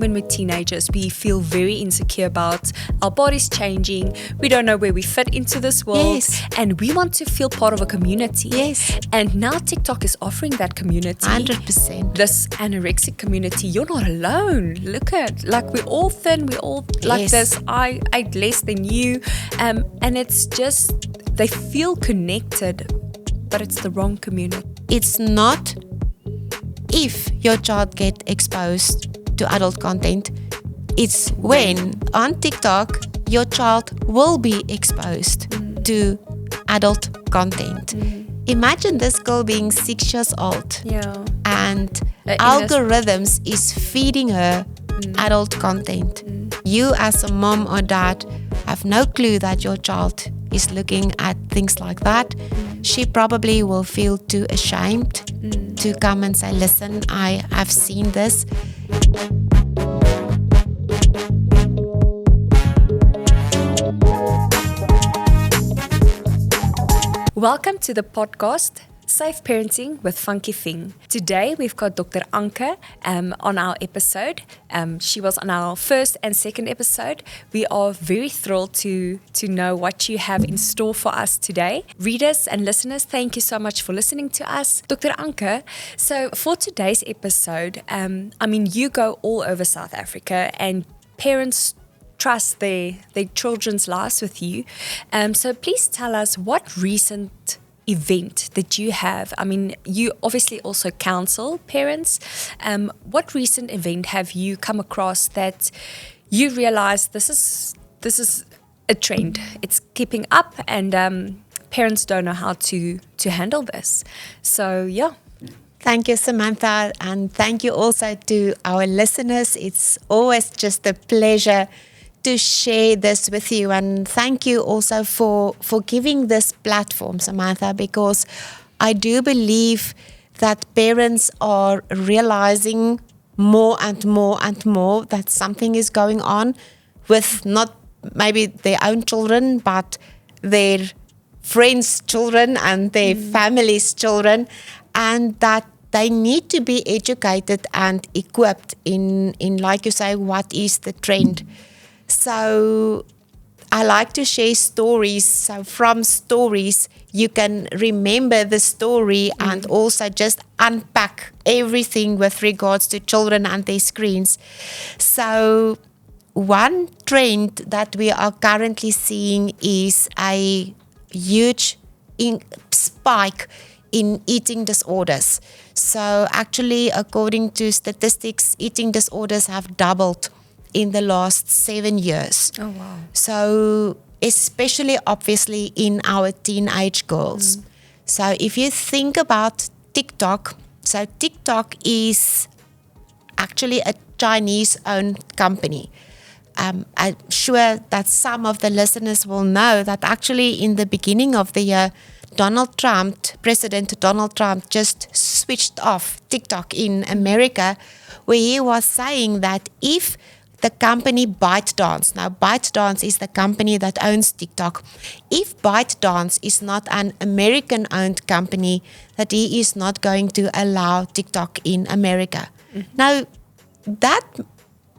When we're teenagers, we feel very insecure about our bodies changing. We don't know where we fit into this world. Yes. And we want to feel part of a community. Yes. And now TikTok is offering that community. 100%. This anorexic community, you're not alone. Look at, like, we're all thin, we're all like Yes. this. I ate less than you. And it's just, they feel connected, but it's the wrong community. It's not if your child get exposed to adult content. It's when on TikTok your child will be exposed to adult content. Imagine this girl being 6 years old Yeah. and algorithms is feeding her adult content. You as a mom or dad have no clue that your child is looking at things like that. She probably will feel too ashamed to come and say, listen, I have seen this. Welcome to the podcast, Safe Parenting with Funky Thing. Today we've got Dr. Anke on our episode. She was on our first and second episode. We are very thrilled to know what you have in store for us today. Readers and listeners, thank you so much for listening to us. Dr. Anke, so for today's episode, you go all over South Africa and parents trust their children's lives with you. So please tell us what recent event that you have. I mean, you obviously also counsel parents. What recent event have you come across that you realize this is a trend? It's keeping up, and parents don't know how to handle this. So yeah. Thank you, Samantha, and thank you also to our listeners. It's always just a pleasure to share this with you, and thank you also for giving this platform, Samantha, because I do believe that parents are realizing more and more and more that something is going on with not maybe their own children, but their friends' children and their families' children, and that they need to be educated and equipped in like you say, what is the trend. So I like to share stories. So from stories, you can remember the story and also just unpack everything with regards to children and their screens. So one trend that we are currently seeing is a huge spike in eating disorders. So actually, according to statistics, eating disorders have doubled in the last 7 years. Oh, wow. So especially obviously in our teenage girls. So if you think about TikTok, so TikTok is actually a Chinese-owned company. I'm sure that some of the listeners will know that actually in the beginning of the year, President Donald Trump just switched off TikTok in America, where he was saying that if the company ByteDance. Now, ByteDance is the company that owns TikTok. If ByteDance is not an American-owned company, that he is not going to allow TikTok in America. Now, that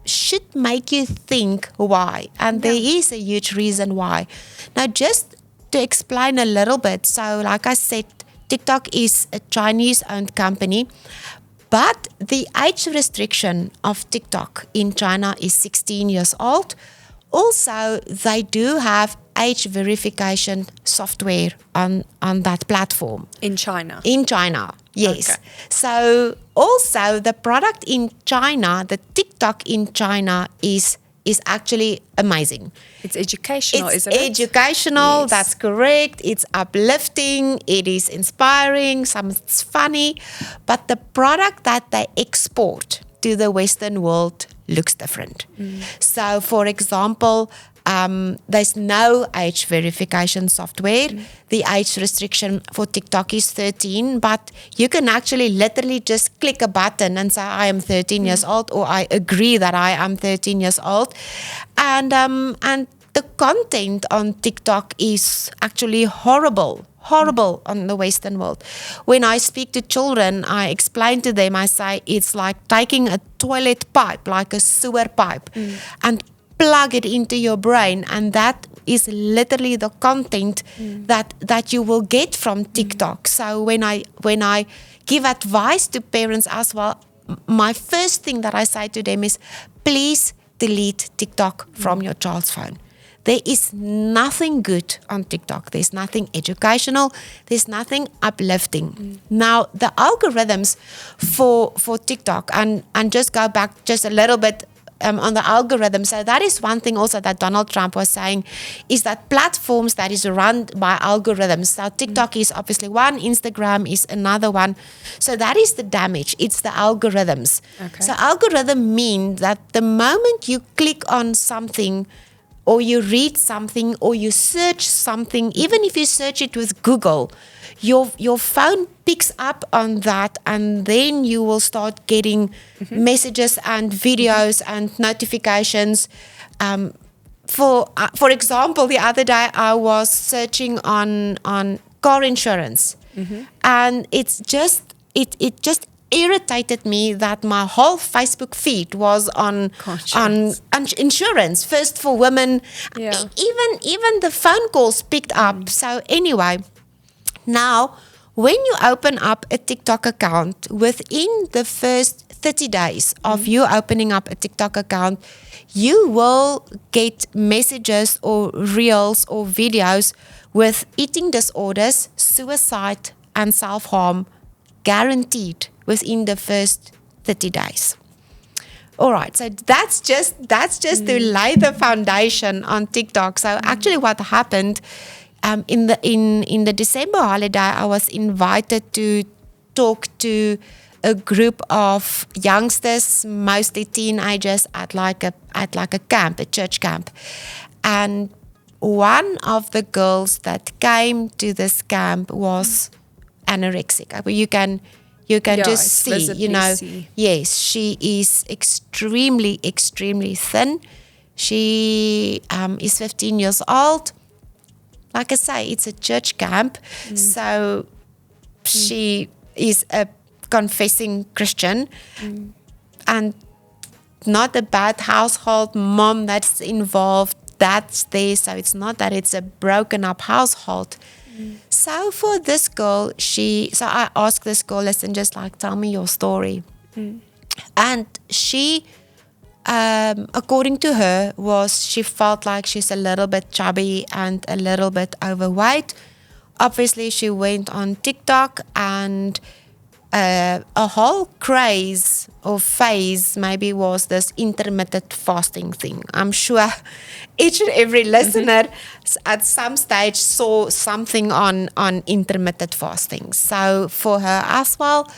should make you think why. And there is a huge reason why. Now, just to explain a little bit. So, like I said, TikTok is a Chinese-owned company. But the age restriction of TikTok in China is 16 years old. Also, they do have age verification software on that platform. In China? In China, yes. Okay. So also the product in China, the TikTok in China is actually amazing. It's educational, It's isn't it? educational, Yes. that's correct. It's uplifting, it is inspiring, it's funny. But the product that they export to the Western world looks different. So, for example, there's no age verification software. The age restriction for TikTok is 13, but you can actually literally just click a button and say, I am 13 years old, or I agree that I am 13 years old. And the content on TikTok is actually horrible horrible on the Western world. When I speak to children, I explain to them, I say, it's like taking a toilet pipe, like a sewer pipe, and plug it into your brain, and that is literally the content that you will get from TikTok. So when I give advice to parents as well, my first thing that I say to them is, please delete TikTok from your child's phone. There is nothing good on TikTok. There's nothing educational. There's nothing uplifting. Now, the algorithms for TikTok, and just go back just a little bit on the algorithm. So that is one thing also that Donald Trump was saying, is that platforms that is run by algorithms. So TikTok is obviously one, Instagram is another one. So that is the damage. It's the algorithms. Okay. So algorithm mean that the moment you click on something, or you read something, or you search something, even if you search it with Google, your phone picks up on that, and then you will start getting messages and videos and notifications. For example, the other day I was searching on car insurance, and it just irritated me that my whole Facebook feed was on insurance, first for women. Yeah. Even the phone calls picked up. So anyway, now when you open up a TikTok account, within the first 30 days of you opening up a TikTok account, you will get messages or reels or videos with eating disorders, suicide, and self-harm guaranteed within the first 30 days. All right, so that's just to lay the foundation on TikTok. So actually what happened in the December holiday, I was invited to talk to a group of youngsters, mostly teenagers, at like a camp, a church camp. And one of the girls that came to this camp was anorexic. You can just see, yes, she is extremely, extremely thin. She is 15 years old. Like I say, it's a church camp. So she is a confessing Christian and not a bad household mom that's involved. That's there. So it's not that it's a broken up household. So for this girl, so I asked this girl, listen, just like, tell me your story. And she, according to her, she felt like she's a little bit chubby and a little bit overweight. Obviously, she went on TikTok, and a whole craze or phase maybe was this intermittent fasting thing. I'm sure each and every listener at some stage saw something on intermittent fasting. So for her as well,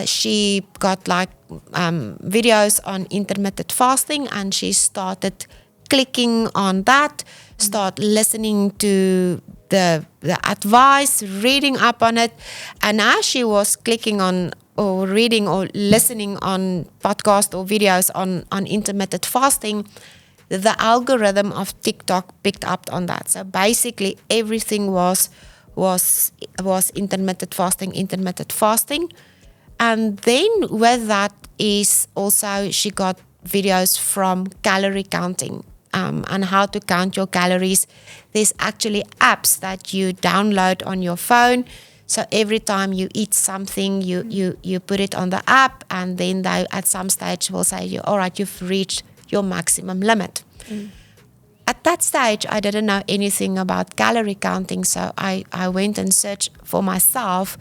she got like videos on intermittent fasting, and she started clicking on that, start listening to the advice, reading up on it. And as she was clicking on or reading or listening on podcasts or videos on intermittent fasting, the algorithm of TikTok picked up on that. So basically everything was intermittent fasting. And then with that is also she got videos from calorie counting. And how to count your calories. There's actually apps that you download on your phone. So every time you eat something, you put it on the app, and then they at some stage will say, all right, you've reached your maximum limit. At that stage, I didn't know anything about calorie counting, so I went and searched for myself.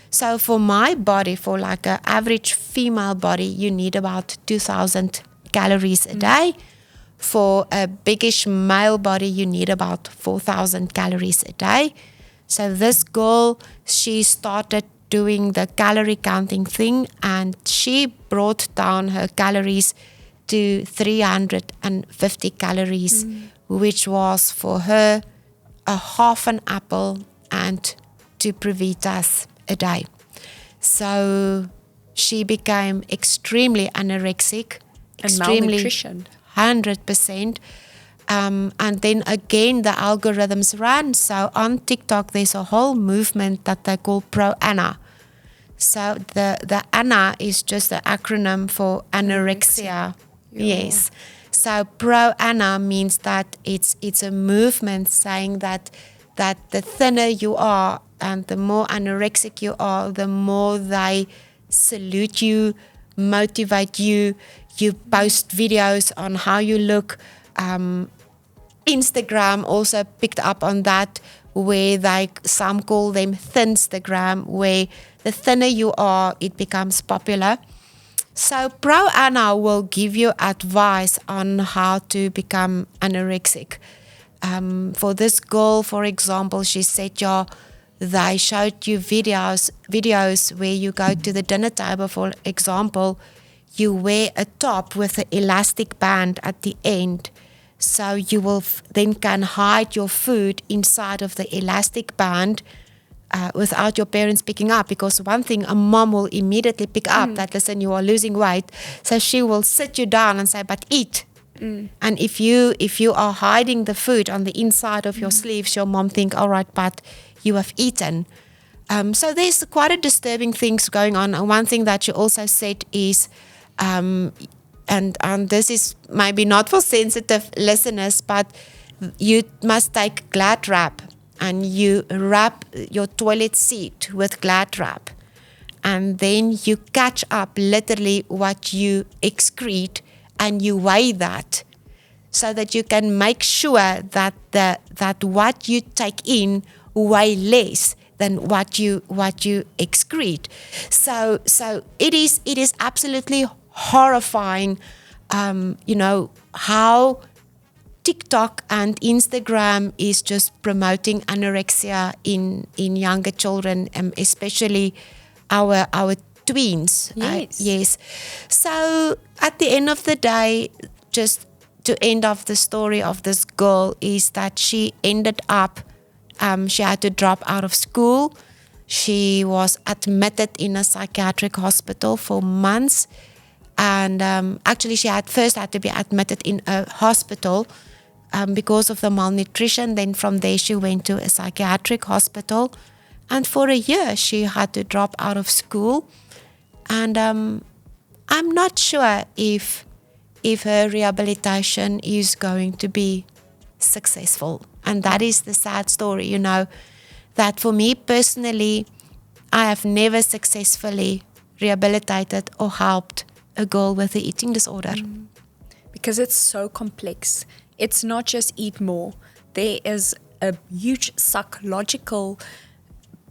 So for my body, for like an average female body, you need about 2,000 calories a day. For a biggish male body, you need about 4,000 calories a day. So this girl, she started doing the calorie counting thing, and she brought down her calories to 350 calories, which was for her a half an apple and 2 Provitas a day. So she became extremely anorexic, and malnutrition. 100%. And then again, the algorithms run. So on TikTok, there's a whole movement that they call Pro-Ana. So the ANA is just an acronym for anorexia. Yes. So Pro-Ana means that it's a movement saying that the thinner you are and the more anorexic you are, the more they salute you, motivate you. You post videos on how you look. Instagram also picked up on that, where some call them Thinstagram, where the thinner you are, it becomes popular. So Pro-Ana will give you advice on how to become anorexic. For this girl, for example, she said, they showed you videos where you go to the dinner table, for example, you wear a top with an elastic band at the end. So you will then can hide your food inside of the elastic band without your parents picking up. Because one thing, a mom will immediately pick up that, listen, you are losing weight. So she will sit you down and say, but eat. And if you are hiding the food on the inside of your sleeves, your mom think, all right, but you have eaten. So there's quite a disturbing things going on. And one thing that you also said is, and this is maybe not for sensitive listeners, but you must take Glad wrap and you wrap your toilet seat with Glad wrap. And then you catch up literally what you excrete and you weigh that so that you can make sure that that what you take in weigh less than what you excrete. So it is absolutely horrifying, how TikTok and Instagram is just promoting anorexia in younger children, especially our tweens. Yes. So at the end of the day, just to end off the story of this girl is that she ended up, she had to drop out of school. She was admitted in a psychiatric hospital for months. And actually, she had to be admitted in a hospital because of the malnutrition. Then from there, she went to a psychiatric hospital. And for a year, she had to drop out of school. And I'm not sure if her rehabilitation is going to be successful. And that is the sad story, that for me personally, I have never successfully rehabilitated or helped a girl with an eating disorder. Because it's so complex. It's not just eat more. There is a huge psychological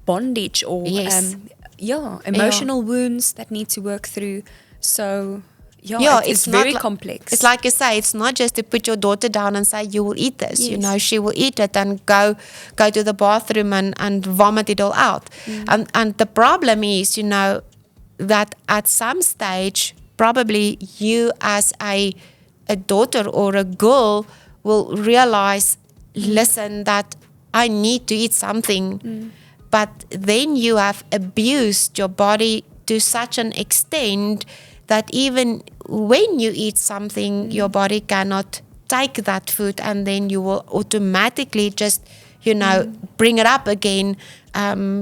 bondage or emotional wounds that need to work through. So it's very complex. It's like you say, it's not just to put your daughter down and say, you will eat this. Yes. She will eat it and go to the bathroom and vomit it all out. And the problem is, that at some stage, probably you as a daughter or a girl will realize, listen, that I need to eat something. But then you have abused your body to such an extent that even when you eat something, your body cannot take that food, and then you will automatically just, bring it up again,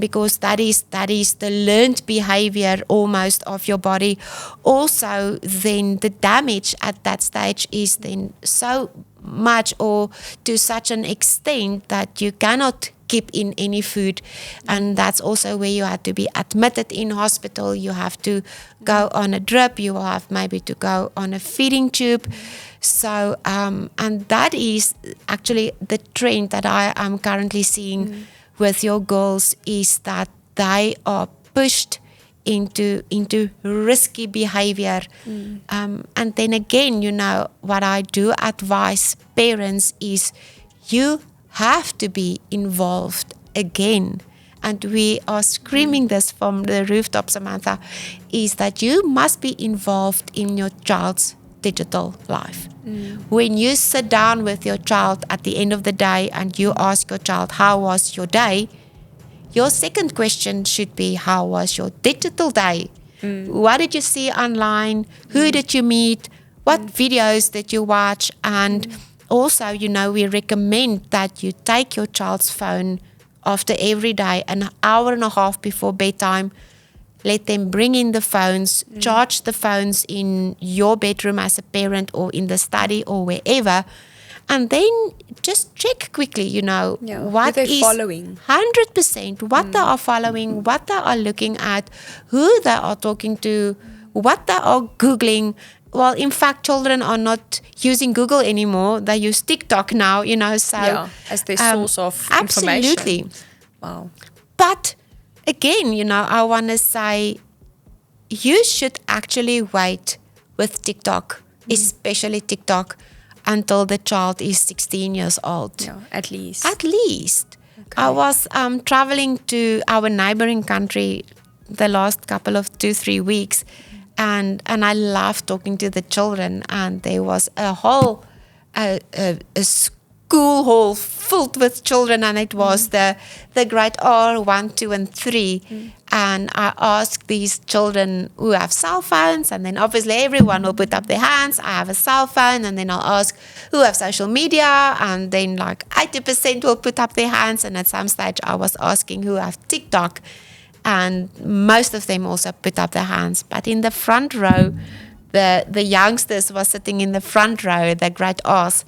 because that is the learned behavior almost of your body. Also, then the damage at that stage is then so much or to such an extent that you cannot keep in any food, and that's also where you have to be admitted in hospital. You have to go on a drip, you will have maybe to go on a feeding tube. So and that is actually the trend that I am currently seeing with your girls, is that they are pushed into risky behavior. And then again, what I do advise parents is you have to be involved again. And we are screaming this from the rooftop, Samantha, is that you must be involved in your child's digital life. When you sit down with your child at the end of the day and you ask your child, how was your day? Your second question should be, how was your digital day? What did you see online? Who did you meet? What videos did you watch? And also, we recommend that you take your child's phone after every day, an hour and a half before bedtime. Let them bring in the phones, charge the phones in your bedroom as a parent or in the study or wherever. And then just check quickly, what they're is following. 100%, what they are following, what they are looking at, who they are talking to, what they are Googling. Well, in fact, children are not using Google anymore. They use TikTok now, so. As their source of absolutely. information. Wow. But again, I want to say you should actually wait with TikTok, especially TikTok, until the child is 16 years old. Yeah, at least. At least. Okay. I was traveling to our neighboring country the last couple of 2-3 weeks, and I loved talking to the children, and there was a whole a school hall filled with children, and it was the grade R 1, 2, and 3. And I asked these children who have cell phones, and then obviously everyone will put up their hands. I have a cell phone, and then I'll ask who have social media, and then like 80% will put up their hands. And at some stage I was asking who have TikTok, and most of them also put up their hands. But in the front row, the youngsters were sitting in the front row, the grade R's.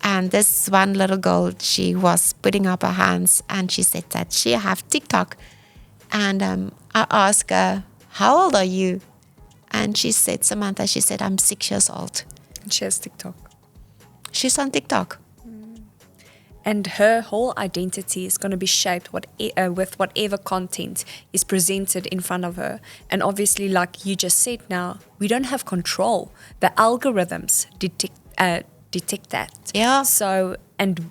And this one little girl, she was putting up her hands, and she said that she have TikTok. And I asked her, how old are you? And she said, Samantha, she said, I'm 6 years old. And she has TikTok. She's on TikTok. And her whole identity is going to be shaped with whatever content is presented in front of her. And obviously, like you just said now, we don't have control. The algorithms detect that. Yeah. So, and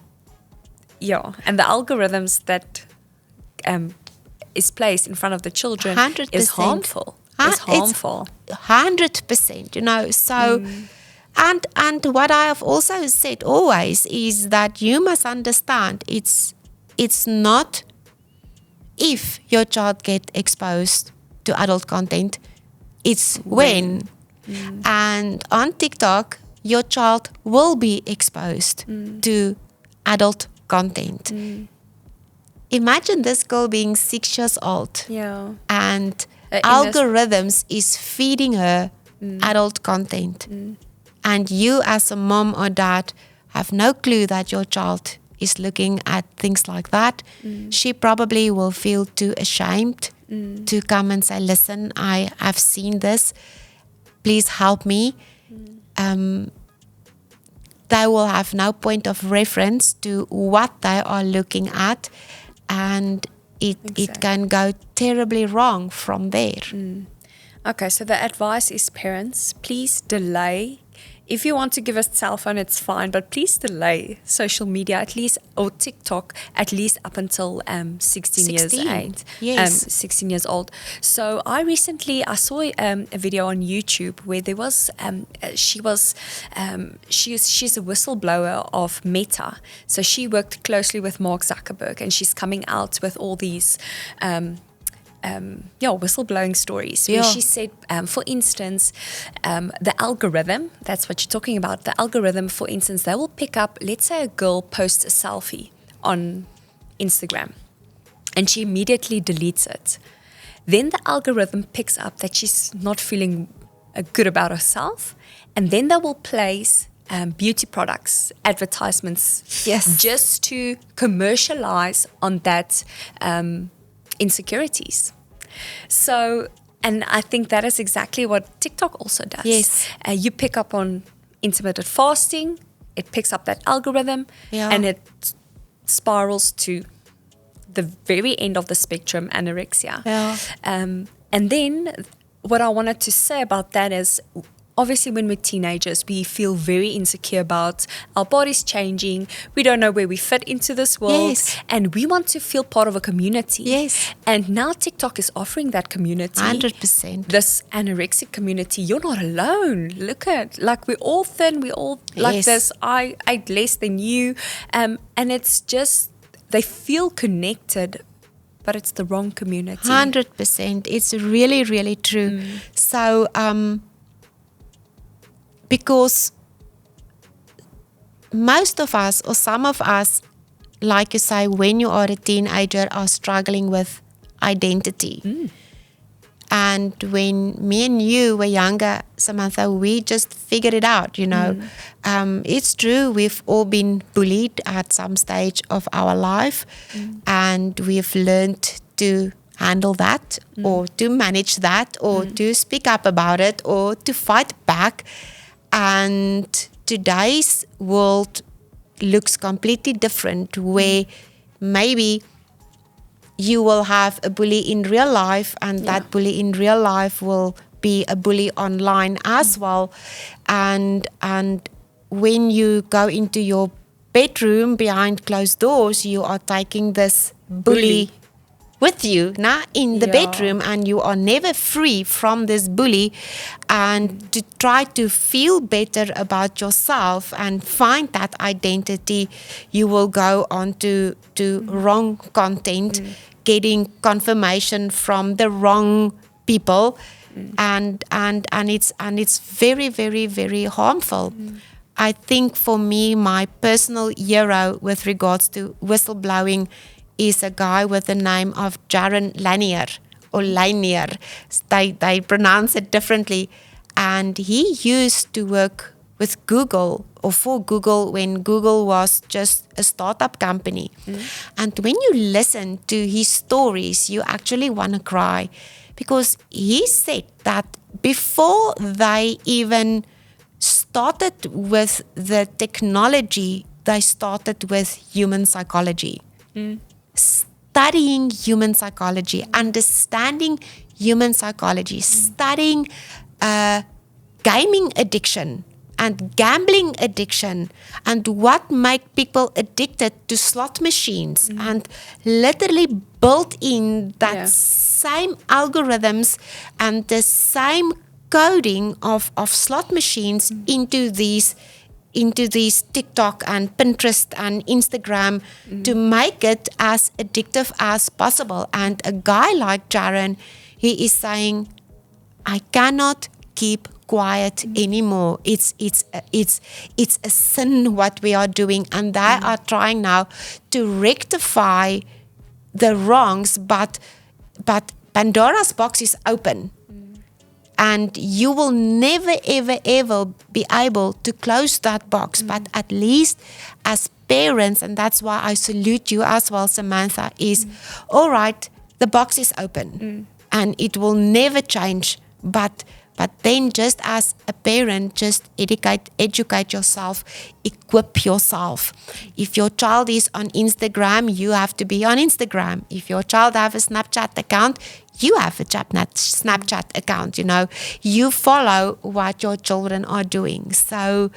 the algorithms that is placed in front of the children 100%. is harmful. It's harmful. 100%, so... And what I have also said always is that you must understand it's not if your child get exposed to adult content, it's when. And on TikTok, your child will be exposed to adult content. Imagine this girl being 6 years old. Yeah. And algorithms is feeding her adult content. And you as a mom or dad have no clue that your child is looking at things like that. She probably will feel too ashamed to come and say, listen, I have seen this. Please help me. They will have no point of reference to what they are looking at. And it can go terribly wrong from there. Okay, so the advice is parents, please delay. If you want to give us a cell phone, it's fine, but please delay social media at least, or TikTok at least up until 16 years old. Yes. 16 years old. So I saw a video on YouTube where there was she's a whistleblower of Meta. So she worked closely with Mark Zuckerberg, and she's coming out with all these whistleblowing stories where she said, for instance, the algorithm, that's what you're talking about, the algorithm, for instance, they will pick up, let's say a girl posts a selfie on Instagram and she immediately deletes it. Then the algorithm picks up that she's not feeling good about herself, and then they will place beauty products, advertisements, just to commercialize on that insecurities. So, and I think that is exactly what TikTok also does. Yes. You pick up on intermittent fasting, it picks up that algorithm, and it spirals to the very end of the spectrum, anorexia. Yeah. And then what I wanted to say about that is, obviously, when we're teenagers, we feel very insecure about our bodies changing. We don't know where we fit into this world. Yes. And we want to feel part of a community. Yes. And now TikTok is offering that community. 100%. This anorexic community. You're not alone. Look at, like, we're all thin. We're all like this. I ate less than you. And it's just, they feel connected, but it's the wrong community. 100%. It's really, really true. So, because most of us, or some of us, like you say, when you are a teenager, are struggling with identity. And when me and you were younger, Samantha, we just figured it out, It's true, we've all been bullied at some stage of our life, and we've learned to handle that, or to manage that, or to speak up about it, or to fight back. And today's world looks completely different, where maybe you will have a bully in real life, and that bully in real life will be a bully online as well. And when you go into your bedroom behind closed doors, you are taking this bully with you now in the bedroom, and you are never free from this bully. And to try to feel better about yourself and find that identity, you will go on to wrong content, getting confirmation from the wrong people, and it's very, very, very harmful. I think for me, my personal hero with regards to whistleblowing is a guy with the name of Jaron Lanier, or Lanier. They pronounce it differently. And he used to work with Google, or for Google, when Google was just a startup company. And when you listen to his stories, you actually want to cry, because he said that before they even started with the technology, they started with human psychology. Studying human psychology, understanding human psychology, studying gaming addiction and gambling addiction, and what make people addicted to slot machines, and literally built in that same algorithms and the same coding of slot machines into these TikTok and Pinterest and Instagram to make it as addictive as possible. And a guy like Jaron, he is saying, I cannot keep quiet anymore. It's a sin what we are doing, and they are trying now to rectify the wrongs, but Pandora's box is open. And you will never, ever, ever be able to close that box. But at least as parents, and that's why I salute you as well, Samantha, is, all right, the box is open. And it will never change. But then just as a parent, just educate yourself, equip yourself. If your child is on Instagram, you have to be on Instagram. If your child have a Snapchat account, you have a Snapchat account, You follow what your children are doing. So,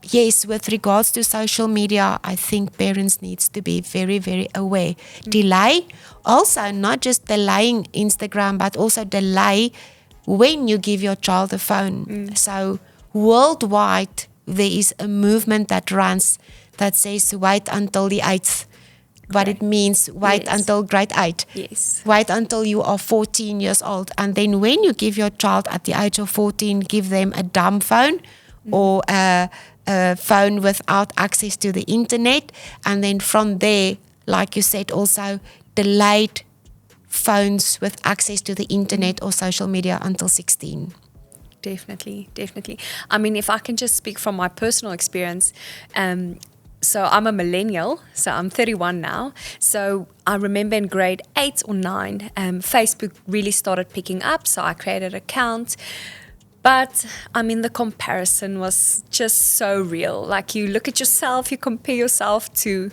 yes, with regards to social media, I think parents needs to be very, very aware. Delay, also not just delaying Instagram, but also delay when you give your child a phone. So worldwide, there is a movement that runs that says wait until the 8th. What it means, wait until grade 8. Yes. Wait until you are 14 years old. And then when you give your child at the age of 14, give them a dumb phone or a phone without access to the internet. And then from there, like you said, also delayed phones with access to the internet or social media until 16. Definitely. I mean, if I can just speak from my personal experience, so I'm a millennial, so I'm 31 now. So I remember in grade 8 or 9, Facebook really started picking up. So I created an account. But I mean, the comparison was just so real. Like, you look at yourself, you compare yourself to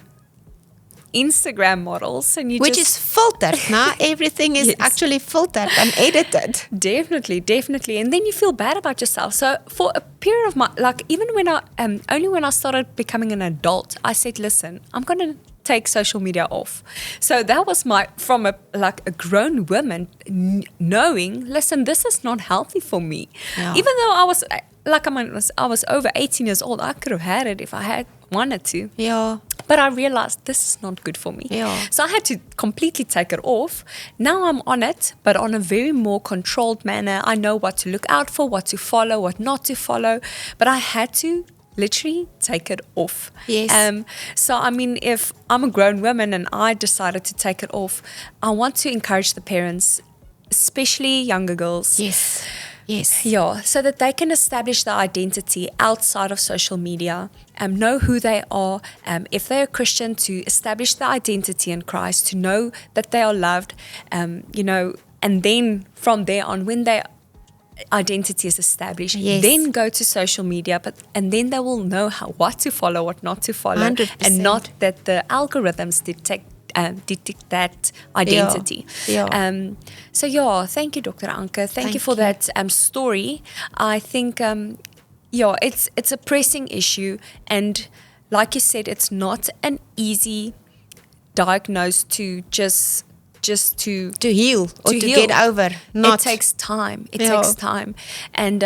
Instagram models, and which is filtered. Now everything is actually filtered and edited. Definitely, and then you feel bad about yourself. So for a period of my, like, even when I only when I started becoming an adult, I said, listen, I'm gonna take social media off. So that was from a grown woman knowing, listen, this is not healthy for me. Yeah. Even though I was over 18 years old, I could have had it if I had wanted to. Yeah. But I realized this is not good for me. Yeah. So I had to completely take it off. Now I'm on it, but on a very more controlled manner. I know what to look out for, what to follow, what not to follow. But I had to literally take it off. Yes. So, I mean, if I'm a grown woman and I decided to take it off, I want to encourage the parents, especially younger girls. Yes. Yes. Yeah, so that they can establish their identity outside of social media, know who they are, if they're a Christian, to establish their identity in Christ, to know that they are loved, and then from there on, when their identity is established, Yes. then go to social media, and then they will know what to follow, what not to follow, 100%. and not that the algorithms detect that identity. Yeah. So yeah, thank you, Dr. Anke. Thank you for that story. I think it's a pressing issue, and like you said, it's not an easy diagnose to just to heal or to heal. get over. It takes time. It takes time, and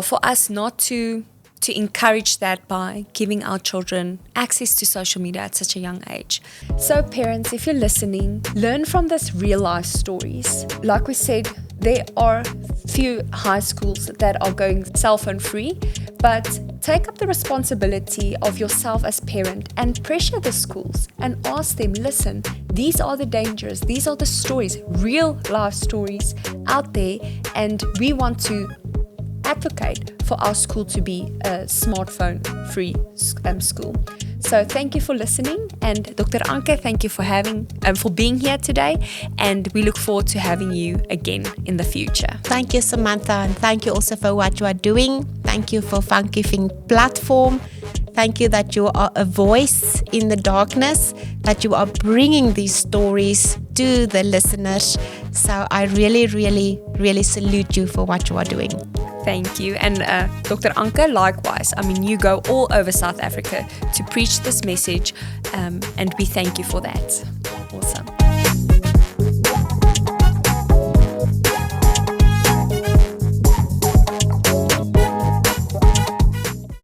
for us not to encourage that by giving our children access to social media at such a young age. So parents, if you're listening, learn from this real life stories. Like we said, there are few high schools that are going cell phone free, but take up the responsibility of yourself as parent and pressure the schools and ask them, listen, these are the dangers, these are the stories, real life stories out there, and we want to advocate for our school to be a smartphone-free school. So thank you for listening, and Dr. Anke, thank you for being here today, and we look forward to having you again in the future. Thank you, Samantha, and thank you also for what you are doing. Thank you for Funky Thing platform. Thank you that you are a voice in the darkness, that you are bringing these stories to the listeners. So I really, really, really salute you for what you are doing. Thank you. And Dr. Anke, likewise. I mean, you go all over South Africa to preach this message, and we thank you for that.